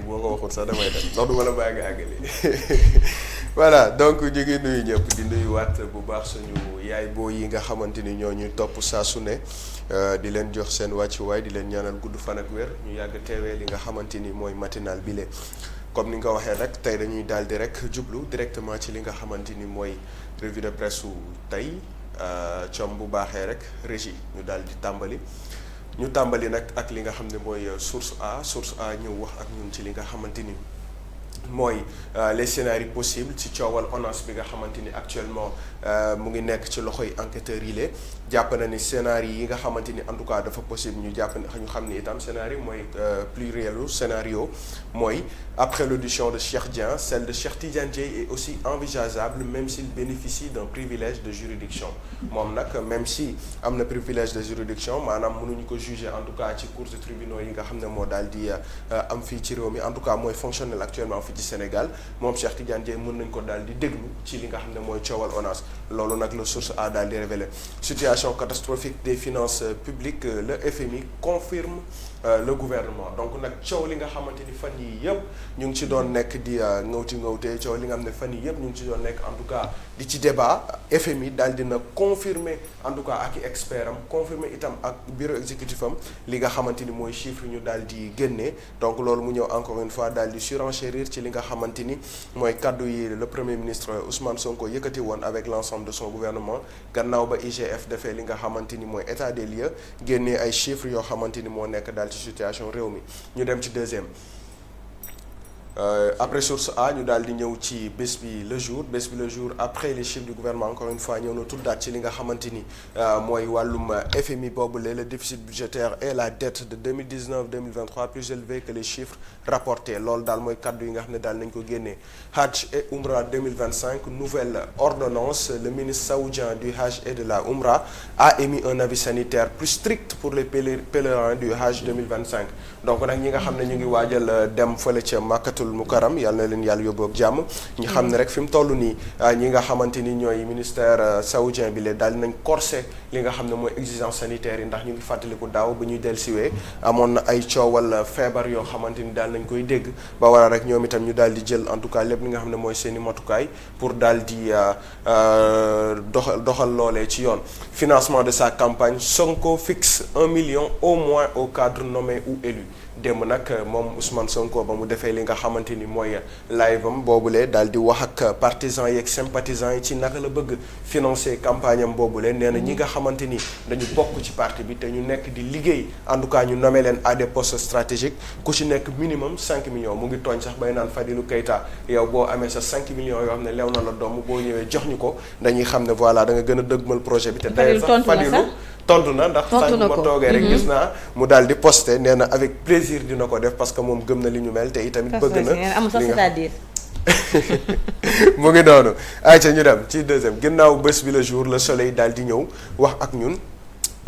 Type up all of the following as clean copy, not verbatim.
boo ko waxul sax damay def ndax du ma la bàyyi nga àggali voilà donc ñu ngi nuyu ñëpp di nuyuwaat bu baax suñu yaay boo yi nga xamante ni ñoo ñuy topp saa su ne di leen jox seen wàccuwaay di leen ñaanal gudd fan ak wér ñu yàgg teewee li nga xamante ni mooy matinal bile. comme ni nga ko waxee rek tey dañuy daal di rek jublu directement ci li nga xamante ni mooy revue de presse su tey com bu baaxee rek régie ñu daal di tàmbali. ñu tàmbali nag ak li nga xam ne mooy source A ñëw wax ak ñun ci li nga xamante ni mooy les scénarios possibles ci coowal ONAS bi nga xamante ni actuellement mu ngi nekk ci loxoy enquêteurs yi lee jàpp na ni scénario yi nga xamante ni en tout cas dafa possible ñu jàpp ñu xam ni itam scénario mooy plurielu scénario mooy après l'audition de Cheikh Dieng celle de Cheikh Tidiane Dièye est aussi envisageable même s'il bénéficie d'un privilège de juridiction moom nag même si am na privilège de juridiction maanaam mënuñu ko juger en tout cas ci cours de tribunaux yi nga xam ne moo daal di am fii ci réew mi en tout cas mooy fonctionnel actuellement fii ci Sénégal moom Cheikh Tidiane Dièye mën nañ ko daal di déglu ci li nga xam ne mooy coowal ONAS loolu nag la source A daal di révélé situation catastrophique des finances publiques le FMI confirme le gouvernement donc nag coow li nga xamante ni fan yii yëpp ñu ngi ci doon nekk di ngawtee coow li nga xam ne fan yii yëpp ñu ngi ci doon nekk en tout cas di ci débat FMI daal dina confirmer en tout cas ak i expert am confirmer itam ak bureau exécutif am li nga xamante ni mooy chiffre ñu daal di génnee donc loolu mu ñëw encore une fois daal di surenchérir ci li nga xamante ni mooy kaddu yi le premier ministre Ousmane Sonko yëkkati woon avec l'ensemble de son gouvernement gannaaw ba IGF defee li nga xamante ni mooy état des lieux génnee ay chiffres yoo xamante ni moo nekk daal ci situation réew mi ñu dem ci deuxième après source A ñu daal di ñëw ci bés bi le jour après les chiffres du gouvernement encore une fois ñëw na tuddaat ci li nga xamante ni mooy wàllum FMI boobule le déficit budgétaire et la dette de 2019-2023 plus élevé que les chiffres rapportés loolu daal mooy kaddu yi nga xam ne daal nañ ko génnee Hajj et Umrah 2025 nouvelle ordonnance le ministre saoudien du Hajj et de la Umrah a émis un avis sanitaire plus strict pour les pèlerins du Hajj 2025 donc nag ñi nga xam ne ñu ngi waajal dem fële ca Makkatul Mukarram yàlla na leen yàlla yóbbu ak jàmm ñu xam ne rek fi mu toll nii ñi nga xamante ni ñooy ministère saoudien bi lee daal dinañ corsé li nga xam ne mooy exigence sanitaire yi ndax ñu ngi fàttaliku daaw ba ñuy dellusiwee amoon na ay coowal feebar yoo xamante ni daal nañ koy dégg ba waral rek ñoom itam ñu daal di jël en tout cas lépp li nga xam ne mooy seeni matukaay pour daal di doxal loolee ci yoon financement de sa campagne Sonko fixe 1 million au moins au cadre nommé ou élu démb nag moom Ousmane Sonko ba mu defee li nga xamante ni mooy live am boobulee daal di wax ak partisans yeeg sympathisants yi ci naka la bëgg financer campagne am boobulee nee na ñi nga xamante ni dañu bokk ci parti bi te ñu nekk di liggéey en tout cas ñu nommé leen à des postes stratégiques ku ci nekk minimum 5 millions mu ngi tooñ sax bay naan Fadilou Keita yow boo amee sa 5 millions yoo xam ne lew na la doom boo ñëwee jox ñu ko dañuy xam ne voilà da nga gën a dëgmal projet bi te d'ailleurs sax Fadilou tontu na ndax sànq ma toogee rek gis naa mu daal di posté nee na avec plaisir dina ko def parce que moom gëm na li ñu mel te itamit bëgg na li mu ngi noonu ayca ñu dem ci deuxième ginnaaw bés bi le jour le soleil daal di ñëw wax ak ñun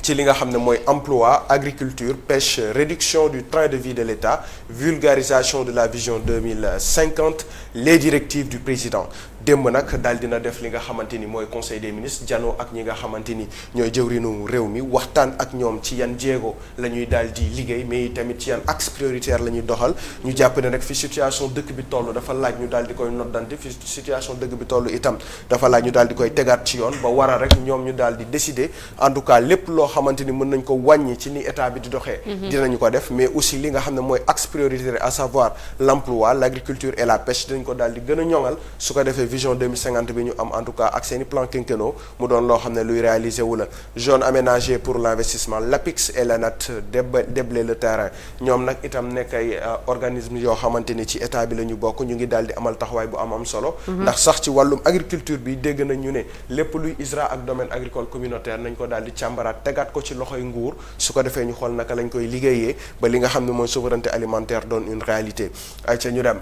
ci li nga xam ne mooy emploi agriculture pêche réduction du train de vie de l'État vulgarisation de la vision 2050 les directives du président démb nag daal dina def li nga xamante ni mooy conseil des ministres janoo ak ñi nga xamante ni ñooy jëwrinu réew mi waxtaan ak ñoom ci yan jéego la ñuy daal di liggéey mais tamit ci yan axe prioritaire la ñuy doxal ñu jàpp ne rek fi situation dëkk bi toll dafa laaj ñu daal di koy noddante fi situation dëkk bi toll itam dafa laaj ñu daal di koy tegaat ci yoon ba waral rek ñoom ñu daal di décider en tout cas lépp loo xamante ni mën nañ ko wàññi ci ni état bi di doxee dinañu ko def mais aussi li nga xam ne mooy axe prioritaire à savoir l'emploi l'agriculture et la pêche dinañ ko daal di gën a ñoŋal su ko defee vision 2050 bi ñu am en tout cas ak seeni plan quinquennaux mu doon loo xam ne luy réaliser wu la zone aménagée pour l'investissement l'APIX et l'ANAT déblayer le terrain ñoom nag itam nekk ay organisme yoo xamante ni ci état bi la ñu bokk ñu ngi daal di amal taxawaay bu am solo ndax sax ci wàllum agriculture bi dégg nañ ñu ne lépp luy ISRA ak domaine agricole communautaire nañ ko daal di càmbaraat tegaat ko ci loxoy nguur su ko defee ñu xool naka lañ koy liggéeyee ba li nga xam ne mooy souveraineté alimentaire doon une réalité ay ca ñu dem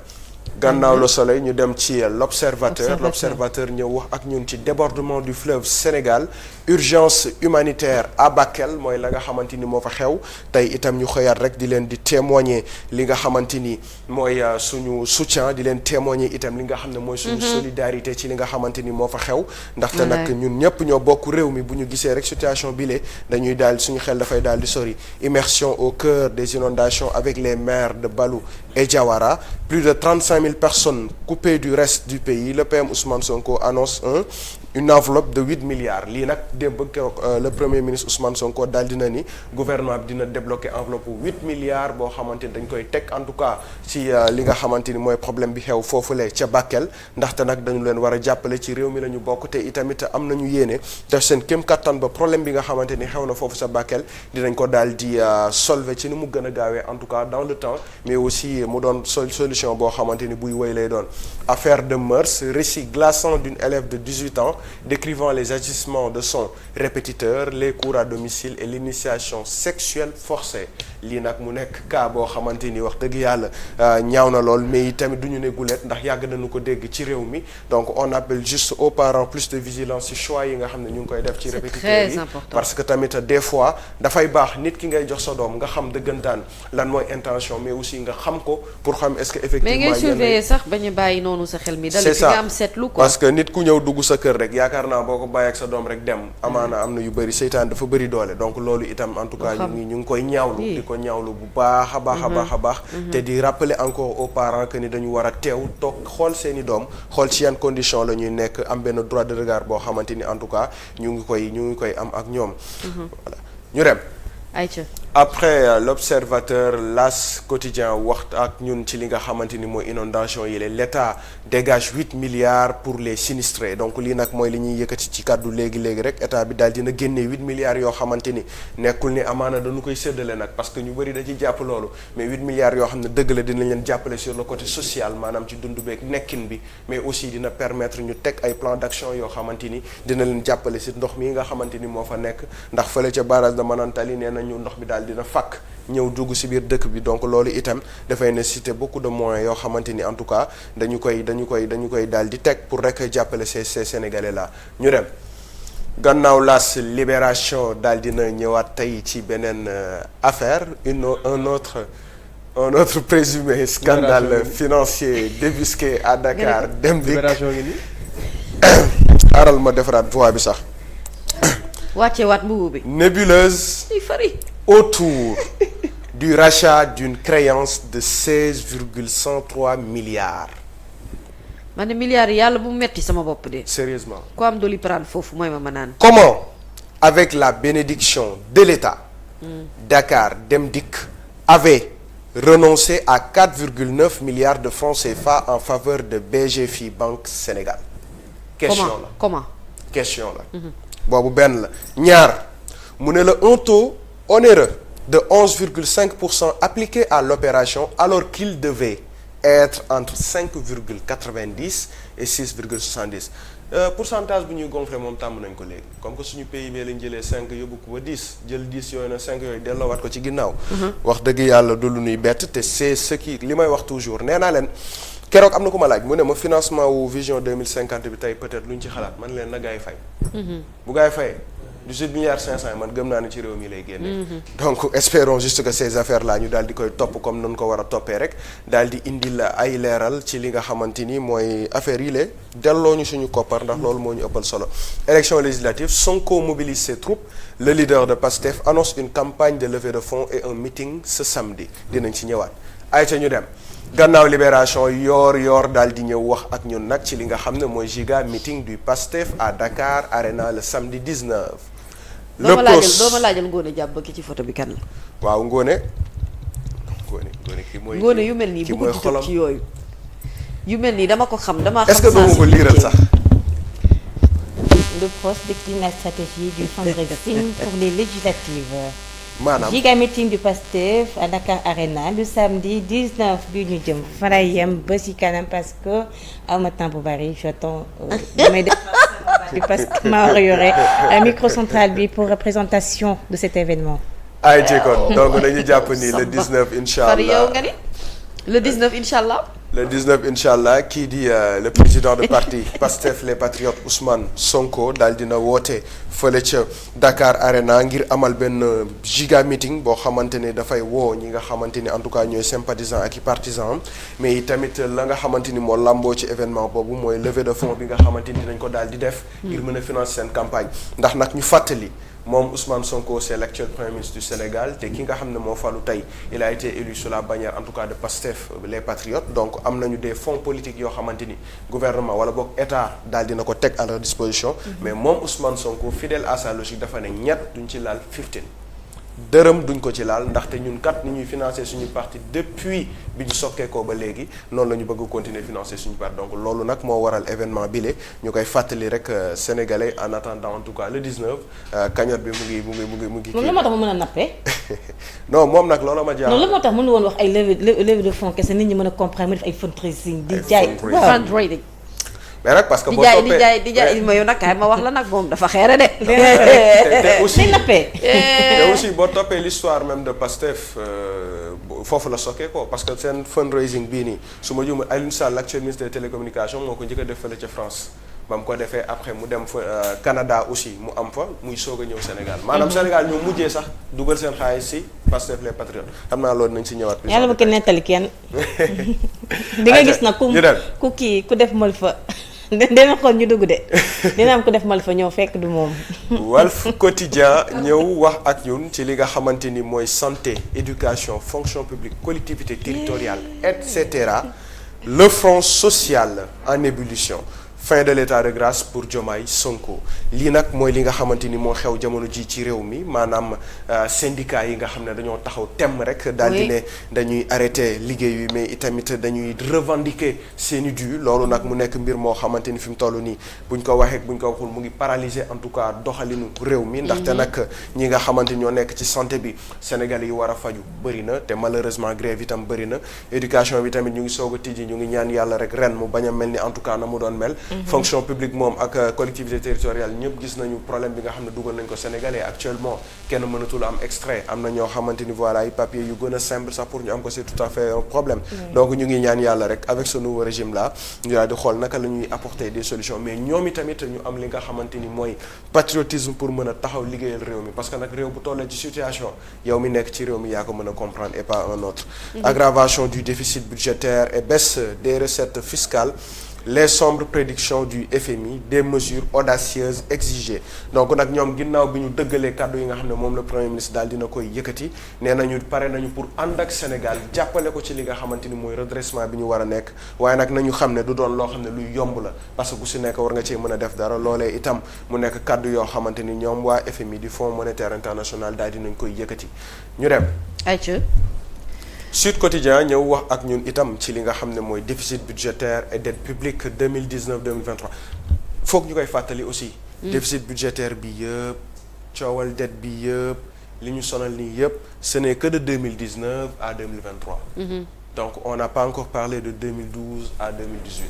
gannaaw le soleil ñu dem ci l'observateur ñëw wax ak ñun ci débordement du fleuve Sénégal urgence humanitaire à Bakel mooy la nga xamante ni moo fa xew tey itam ñu xëyaat rek di leen di témoigner li nga xamante ni mooy suñu soutien di leen témoigner itam li nga xam ne mooy suñu solidarité ci li nga xamante ni moo fa xew ndaxte nag ñun ñëpp ñoo bokk réew mi bu ñu gisee rek situation bile dañuy daal suñu xel dafay daal di sori immersion au cœur des inondations avec les maires de Balou et Diawara. Plus de 35 000 personnes coupées du reste du pays. Le PM Ousmane Sonko annonce une enveloppe de 8 milliards lii nag démb le premier ministre Ousmane Sonko daal dina ni gouvernement bi dina débloquer enveloppe 8 milliards boo xamante ni dañ koy teg en tout cas ci li nga xamante ni mooy problème bi xew foofule ca Bakel ndaxte nag dañu leen war a jàppale ci réew mi la ñu bokk te itamit am nañu yéene def seen kéem kattan ba problème bi nga xamante ni xew na foofu sa Bakel dinañ ko daal di solver ci ni mu gën a gaawee en tout cas dans le temps mais aussi mu doon solution boo xamante ni buy woy lay doon. Affaire de mœurs, récit glaçant d'une élève de 18 ans décrivant les agissements de son répétiteur, les cours à domicile et l'initiation sexuelle forcée lii nag mu nekk cas boo xamante ni wax dëgg yàlla ñaaw na lool mais tamit du ñu ne gulet ndax yàgg nañu ko dégg ci réew mi donc on appelle juste aux parents plus de vigilance ci choix yi nga xam ne ñu ngi koy def ci répétiteur yi parce que tamit des fois dafay baax nit ki ngay jox sa doom nga xam dëggantaan lan mooy intention mais aussi nga xam ko pour xam est-ce que effectivement mais ngay surveiller sax bañ a bàyyi noonu sa xel mi dal ci nga am seetlu quoi parce que nit ku ñëw dugg sa kër rek yaakaar naa boo ko bàyyi ak sa doom rek dem amaana am na yu bëri seytaan dafa bëri doole donc loolu itam en tout cas ñu ngi koy ñaawlu di ko ñaawlu bu baax a baax a baax a baax te di rappeler encore aux parents que ni dañu war a teew toog xool seeni doom xool ci yan condition la ñuy nekk am benn droit de regard boo xamante ni en tout cas ñu ngi koy am ak ñoom voilà ñu dem ayca après l'observateur l'As quotidien wax ak ñun ci li nga xamante ni mooy inondation yi l'État dégage 8 milliards pour les sinistrés donc lii nag mooy li ñuy yëkkati ci kàddu léegi rek état bi daal dina génnee 8 milliards yoo xamante ni nekkul ni amaana dañu koy séddale nag parce que ñu bëri da ci jàpp loolu mais 8 milliards yoo xam ne dëgg la dinañ leen jàppale sur le côté social maanaam ci dund beeg nekkin bi mais aussi dina permettre ñu teg ay plan d'action yoo xamante ni dina leen jàppale si ndox mi nga xamante ni moo fa nekk ndax fële ca barrage de Manantali nee nañu ndox bi daal dina fàkk ñëw dugg ci biir dëkk bi donc loolu itam dafay nécessiter beaucoup de moyens yoo xamante ni en tout cas dañu koy daal di teg pour rek jàppale ces sénégalais là ñu dem gannaaw L'As Libération daal dina ñëwaat tey ci beneen affaire un autre présumé scandale financier débusqué à Dakar Dem Dikk aral ma defaraat voix bi sax wàcce waat mbubu bi nébuleuse autour du rachat d'une créance de 16,103 milliards. ma ne milliards yàlla bu metti sama bopp de. Sérieusement. ku am Doliprane foofu mooy ma naan. Comment, avec la bénédiction de l'État, Dakar Dem Dikk avait renoncé à 4,9 milliards de francs CFA en faveur de BGFI Banque Sénégal. Comment question la. boobu benn la ñaar mu ne la un taux onéreux de 11,5% appliqué à l'opération alors qu'il devait être entre 5,90 et 6,70 pourcentage bu ñuy gonfler moom tàmm nañ ko léegi comme que suñu PIB lañ jëlee 5 yóbbu ko ba 10 jël 10 yooyu na 5 yooyu delloowaat ko ci ginnaaw. wax dëgg yàlla du lu ñuy bett te c'est ce qui li may wax toujours nee naa leen keroog am na ku ma laaj mu ne ma financement wu vision 2050 bi tey peut-être lu ñu ci xalaat man leen na gaa yi fay. bu gaa yi fayee 18 milliards 500 man gëm naa ne ci réew mi lay génne. donc espérons juste que ces affaires là ñu daal di koy topp comme nañu ko war a toppee rek daal di indil ay leeral ci li nga xamante ni mooy affaire yi le delloo ñu suñu koppar ndax loolu moo ñu ëppal solo. élection législative Sonko mobilise ses troupes le leader de PASTEF annonce une campagne de levée de fonds et un meeting ce samedi dinañ ci ñëwaat ay ca ñu dem. gannaaw Libération yoor daal di ñëw wax ak ñun nag ci li nga xam ne mooy giga meeting du PASTEF à Dakar Arena le samedi 19. doo ma laajal Ngone jàpp ki ci photo bi kan la. waaw Ngone kii mooy. Ngone yu mel nii bu ko jot ci yooyu. yu mel nii dama ko xam dama xam. est-ce que doo ma ko liiral sax. Le PROS décline la stratégie du fundraising pour les législatives. maanaam giga meeting du PASTEF à Dakar Arena le samedi 19 bi ñu jëm fa lay yem ba ci kanam parce que awma temps bu bari j'attends damay def parce que maa war a yore microcentral bi pour représentation de cet événement. ay ci kon donc dañuy jàpp ni le 19 incha allah yow nga ni le 19 incha allah. le 19 incha allah kii di le président de parti Pastef les Patriotes Ousmane Sonko daal dina woote fële ca Dakar Arena ngir amal benn giga meeting boo xamante ne dafay woo ñi nga xamante ni en tout cas ñooy sympathisants ak i partisans mais i tamit la nga xamante ni moo lamboo ci événement boobu mooy levée de fonds bi nga xamante ni dinañ ko daal di def. ngir mën a financer seen campagne ndax nag ñu fàttali. moom Ousmane Sonko c'est l'actuel premier ministre du Sénégal te ki nga xam ne moo falu tey il a été élu sous la bannière en tout cas de Pastef les Patriotes donc am nañu des fonds politiques yoo xamante ni gouvernement wala boog état daal dina ko teg à leur disposition. mais moom Ousmane Sonko fidèle à sa logique dafa ne ñett duñ ci laal 15 dërëm duñ ko ci laal ndaxte ñun kat ni ñuy financer suñu parti depuis bi ñu sokkeekoo ba léegi noonu la ñu bëgg continuer financer suñu parti donc loolu nag moo waral événement bile ñu koy fàttali rek sénégalais en attendant en tout cas le 19 cagnotte bi mu ngi. moom la moo tax mu mën a nappee. non moom nag loolu ma jaaxal. non la moo tax mënu woon wax ay levée de fonds kese nit ñi mën a comprendre mu def ay fundraising di jaay fundraising. mais nag parce que boo toppee di jaay ma yow nag kaay ma wax la nag moom dafa xeere de. te aussi nappee. te aussi boo toppee l'histoire même de Pastef foofu la sokkee ko parce que seen fundraising bii nii su ma juumee Aliou Sall l'actuel ministre des télécommunications moo ko njëkk a def fële ca France ba mu ko defee après mu dem fa Canada aussi mu am fa muy soog a ñëw Sénégal maanaam Sénégal ñoo mujjee sax dugal seen xaalis si Pastef les Patriotes xam naa loolu nañ si ñëwaat. yàlla bu ko nettali kenn. di nga gis nag ku def mal fa. dina xool ñu dugg de dina am ko def mal fa ñëw fekk du moom. Walf Quotidien ñëw wax ak ñun ci li nga xamante ni mooy santé éducation fonction publique collectivité territoriale et cetera le front social en ébullition. fin de l'état de grâce pour Diomaye Sonko lii nag mooy li nga xamante ni moo xew jamono ji ci réew mi maanaam syndicat yi nga xam ne dañoo taxaw temm rek daal di ne dañuy arrêté liggéey wi mais itamit dañuy revendiquer seeni dû loolu nag mu nekk mbir moo xamante ni fi mu toll nii buñ ko waxee buñ ko waxul mu ngi paralyser en tout cas doxalinu réew mi ndaxte nag ñi nga xamante ñoo nekk ci santé bi Sénégal yi war a faju bëri na te malheureusement grève itam bëri na éducation bi tamit ñu ngi soog a tijji ñu ngi ñaan yàlla rek ren mu bañ a mel ni en tout cas na mu doon mel fonction publique moom ak collectivité territoriale ñëpp gis nañu problème bi nga xam ne dugal nañ ko Sénégalais actuellement kenn mënatul am extrait am na ñoo xamante ni voilà ay papiers yu gën a simple sax pour ñu am ko c'est tout à fait un problème donc ñu ngi ñaan yàlla rek avec ce nouveau régime là ñu daal di xool naka la ñuy apporter des solutions mais ñoom itamit ñu am li nga xamante ni mooy patriotisme pour mën a taxaw liggéeyal réew mi parce que nag réew bu tollee ci situation yow mi nekk ci réew mi yaa ko mën a comprendre et pas un autre aggravation du déficit budgétaire et baisse des recettes fiscales les sombres prédictions du FMI des mesures audacieuses exigées donc nag ñoom ginnaaw bi ñu dëggalee kàddu yi nga xam ne moom le premier ministre daal dina koy yëkkati nee nañu pare nañu pour ànd ak Sénégal jàppale ko ci li nga xamante ni mooy redressement bi ñu war a nekk waaye nag nañu xam ne du doon loo xam ne luy yomb la parce que ku si nekk war nga cee mën a def dara loolee itam mu nekk kàddu yoo xamante ni ñoom waa FMI du Fonds monétaire international daal dinañ koy yëkkati ñu dem. Sud Quotidien ñëw wax ak ñun itam ci li nga xam ne mooy déficit budgétaire et dette publique 2019-2023 foog ñu koy fàttali aussi. déficit budgétaire bi yëpp coowal dette bi yëpp li ñu sonal nii yëpp ce n'est que de 2019 à 2023. donc on n'a pas encore parlé de 2012 à 2018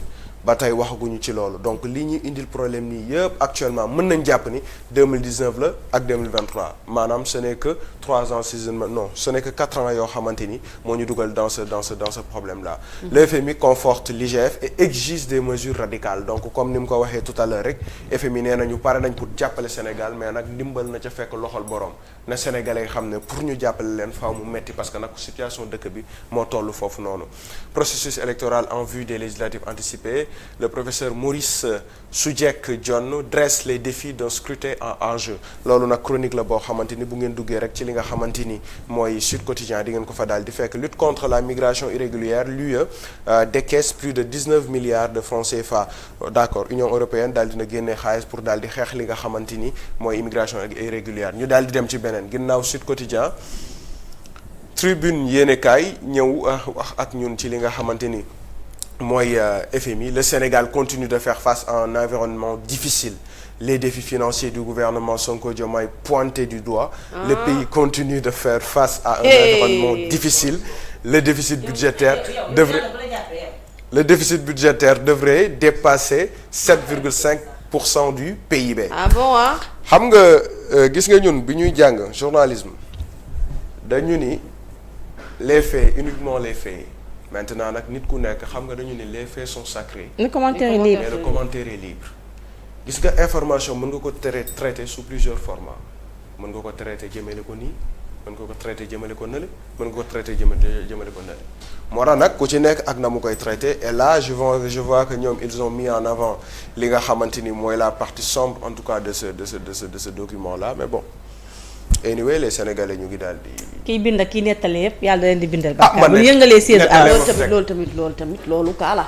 ba tey waxaguñu ci loolu donc li ñu indil problème nii yëpp actuellement mën nañ jàpp ni 2019 la ak 2023 maanaam ce n'est que 3 ans 6 ans non ce n'est que 4 ans yoo xamante ni moo ñu dugal dans ce problème là. Le FMI conforte l'IGF et exige des mesures radicales donc comme ni mu ko waxee tout à l'heure rek FMI nee nañu pare nañ pour jàppale Sénégal mais nag ndimbal na ca fekk loxol borom na Sénégalais xam ne pour ñu jàppale leen faaw mu metti parce que nag situation dëkk bi moo toll foofu noonu. processus électoral en vue des législatives anticipées. Le professeur Maurice Soudieck-Dione dresse les défis d'un scrutin en enjeu loolu nag chronique la boo xamante ni bu ngeen duggee rek ci li nga xamante ni mooy Sud Quotidien di ngeen ko fa daal di fekk lutte contre la migration irrégulière l'UE décaisse plus de 19 milliards de francs CFA d'accord Union européenne daal dina génnee xaalis pour daal di xeex li nga xamante ni mooy immigration irrégulière ñu daal di dem ci beneen ginnaaw Sud Quotidien Tribune yéenekaay ñëw wax ak ñun ci li nga xamante ni mooy FMI le Sénégal continue de faire face à un environnement difficile les défis financiers du gouvernement Sonko Diomaye pointés du doigt le pays continue de faire face à un environnement difficile le déficit budgétaire devrait dépasser 7,5% du PIB. Ah bon ah. xam nga gis nga ñun bi ñuy jàng journalisme dañu ni les faits uniquement les faits maintenant nag nit ku nekk xam nga dañu ne les faits sont sacrés. le commentaire est libre mais le commentaire est libre. gis nga information mën nga ko traiter sous plusieurs formats mën nga ko traiter jëmale ko nii mën nga ko traiter jëmale ko nële mën nga ko traiter jëmale ko nële. moo tax nag ku ci nekk ak na mu koy traiter et là je vois que ñoom ils ont mis en avant li nga xamante ni mooy la partie sombre en tout cas de ce document là mais bon. anyway les sénégalais ñu ngi daal di. kiy bind ak kiy nettali yëpp yàlla da leen di bindal. man bu yëngalee siège loolu kaala.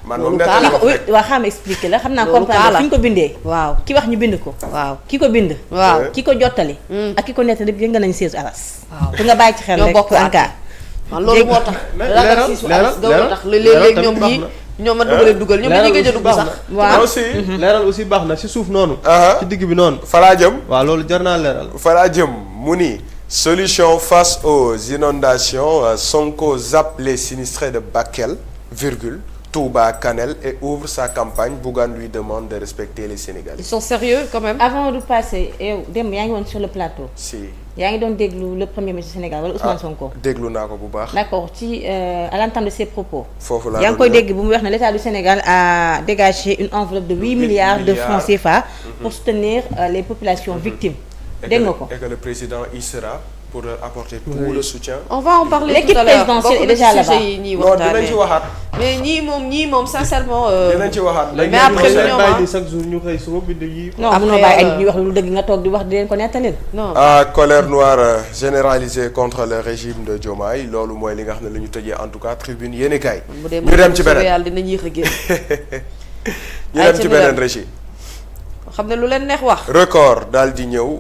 man moom nettali ma fekk waaw xam expliqué la xam naa loolu comprendre fi ñu ko bindee. waaw ki wax ñu bind ko. waaw ki ko bind. waaw ki ko jottali. ak ki ko nettali yëngal nañu siège alas. waaw te nga bàyyi ci xel ñoo rek bokk en cas. loolu moo tax. leeral tax léeg-léeg ñoom ñii ñoom ma dugal ñoom dañuy gëj a dugg sax. waaw aussi. leeral aussi baax na ci suuf noonu. ci digg bi noonu. falaa jëm. waaw loolu jar naa leeral. falaa jëm mu ni solution face aux inondations Sonko zappe les sinistrés de Bakel virgule Touba Kanel et ouvre sa campagne Bougane lui demande de respecter les Sénégalais. Ils sont sérieux quand même. avant de passer yow dem yaa ngi woon sur le plateau. si. yaa ngi doon déglu le premier ministre du Sénégal wala Ousmane Sonko. déglu naa ko bu baax. d'accord ci à l'entame de ses propos. foofu laa yaa ngi koy dégg bu mu wax ne l'État du Sénégal a dégagé une enveloppe de 8 milliards de francs CFA. pour soutenir les populations victimes. dégg nga ko et que le président y sera pour leur apporter tout le soutien. on va en parler L'équipe tout à l'heure. présidentielle est déjà là-bas. non dinañ ci waxaat. mais ñii moom sincèrement. dinañ ci waxaat. mais après ñoom bàyyi chaque jour ñu xëy suba bind yi. non munoo bàyyi ay ñuy wax lu dëgg nga toog di wax di leen ko nettalil. non colère noire généralisée contre le régime de Diomaye loolu mooy li nga xam ne la ñu tëjee en tout cas tribune yéen kay. ñu dem ci beneen yàlla dinañ yéex a génn. ñu dem ci beneen régime. xam ne lu leen neex wax. record daal di ñëw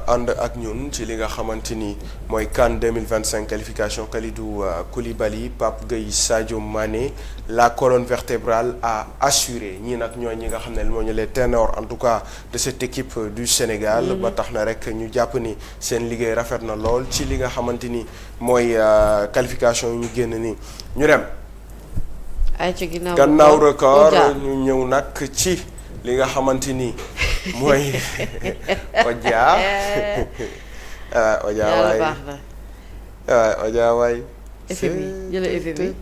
ànd ak ñun ci li nga xamante ni mooy CAN 2025 qualification Kalidou Koulibaly Pape Gueye Sadio Mané la colonne vertébrale a assuré ñii nag ñooy ñi nga xam ne moo ñu les ténors en tout cas de cette équipe du Sénégal. ba tax na rek ñu jàpp ni seen liggéey rafet na lool ci li nga xamante ni mooy qualification yu ñu génn nii ñu dem. ay ci gannaaw record ñu ñëw nag ci. li nga xamante ni mooy Odia. Odia waay baax na. Odia waay. FMI jëla FMI.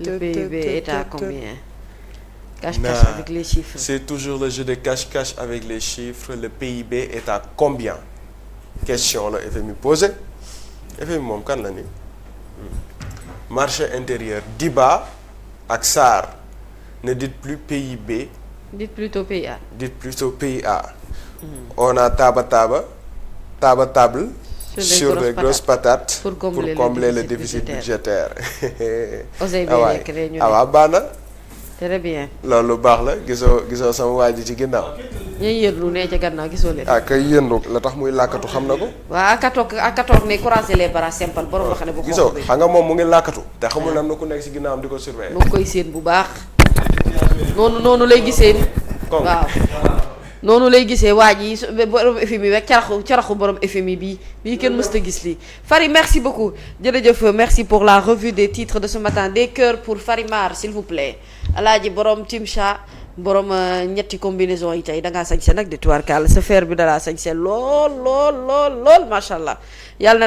le PIB est à combien? Cache-cache avec les chiffres. C'est toujours le jeu de cache-cache avec les chiffres. Le PIB est à combien? Question la FMI posée. FMI moom kan la ni marché intérieur Diba ak Sarr ne dites plus PIB. Dites plutôt PIA. Dites plutôt PIA. On a table sur les grosses patates pour combler le déficit budgétaire. Osey bi nekk rek ñu ne baax na. très bien. loolu baax la gisoo sama waa ji ci ginnaaw. ñuy yërlu ne ca gannaaw gisoo leen. kay yëndu la tax muy làkkatu xam na ko. waaw akatoog ne croiser les bras simple borom wax ne bu gisoo xam nga moom mu ngi làkkatu. te xamul am na ku nekk si ginnaawam di ko surveiller. mu ngi koy séen bu baax. noonu lay gisee. waaw noonu lay gisee waa ji borom FMI rek caraxu borom FMI bii kenn mësta gis lii. Fary merci beaucoup jërëjëf merci pour la revue des titres de ce matin des cœurs pour Farimar s'il vous plaît. alaaji borom Timcha borom ñetti combinaison yi tey da ngaa sañse nag de tubaarkàlla sa fer bi dalaa sañse lool macha allah yàlla na la